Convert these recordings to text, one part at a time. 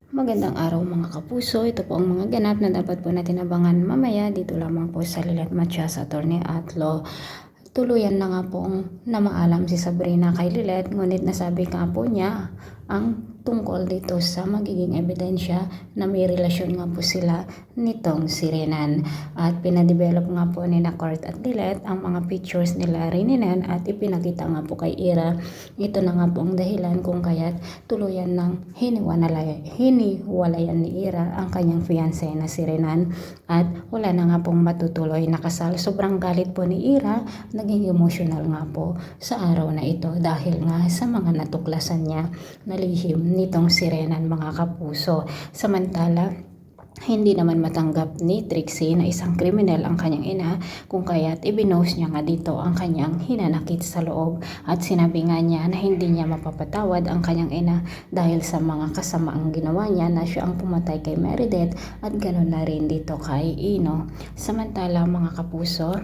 Magandang araw mga kapuso. Ito po ang mga ganap na dapat po natin abangan mamaya dito lamang po sa Lilet Matias Attorney at Law. Tuluyan na nga pong namaalam si Sabrina kay Lilet, ngunit nasabi nga po niya ang tungkol dito sa magiging ebidensya na may relasyon nga po sila nitong si Renan. At pinadevelop nga po ni na Court at Lilet ang mga pictures nila Renan at ipinakita nga po kay Ira. Ito na nga po ang dahilan kung kaya't tuluyan ng hiniwalayan ni Ira ang kanyang fiancé na si Renan at wala na nga pong matutuloy na kasal. Sobrang galit po ni Ira, naging emotional nga po sa araw na ito dahil nga sa mga natuklasan niya na lihim nitong si Renan mga kapuso. Samantala, hindi naman matanggap ni Trixie na isang kriminal ang kanyang ina kung kaya't ibinost niya nga dito ang kanyang hinanakit sa loob at sinabi nga niya na hindi niya mapapatawad ang kanyang ina dahil sa mga kasamaang ginawa niya na siya ang pumatay kay Meredith at ganoon na rin dito kay Ino. Samantala mga kapuso,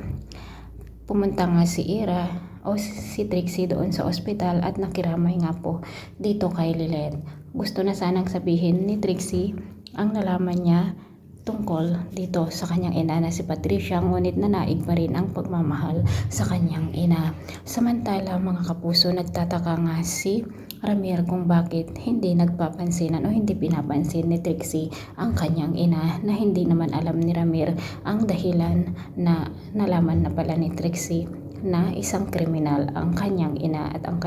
pumunta nga si Ira o si Trixie doon sa ospital at nakiramay nga po dito kay Lilet. Gusto na sanang sabihin ni Trixie ang nalaman niya tungkol dito sa kanyang ina na si Patricia, ngunit nanaig pa rin ang pagmamahal sa kanyang ina. Samantala mga kapuso, nagtataka nga si Ramir kung bakit hindi nagpapansinan o hindi pinapansin ni Trixie ang kanyang ina, na hindi naman alam ni Ramir ang dahilan na nalaman na pala ni Trixie na isang kriminal ang kanyang ina at ang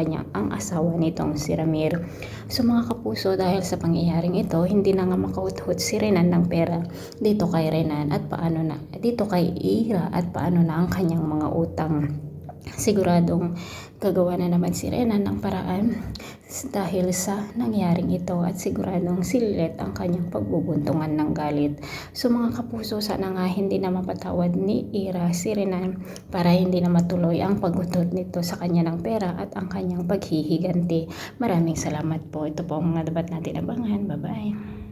asawa nitong si Ramir. So mga kapuso, dahil sa pangyayaring ito, hindi na nga makauthot si Renan ng pera dito kay Renan at paano na dito kay Ira at paano na ang kanyang mga utang. Siguradong gagawa na naman si Renan ng paraan dahil sa nangyaring ito at siguradong si Lilet ang kanyang pagbubuntungan ng galit. So mga kapuso, sana nga hindi na mapatawad ni Ira si Renan para hindi na matuloy ang paggutot nito sa kanya ng pera at ang kanyang paghihiganti. Maraming salamat po. Ito po ang mga dapat natin abangan. Bye bye.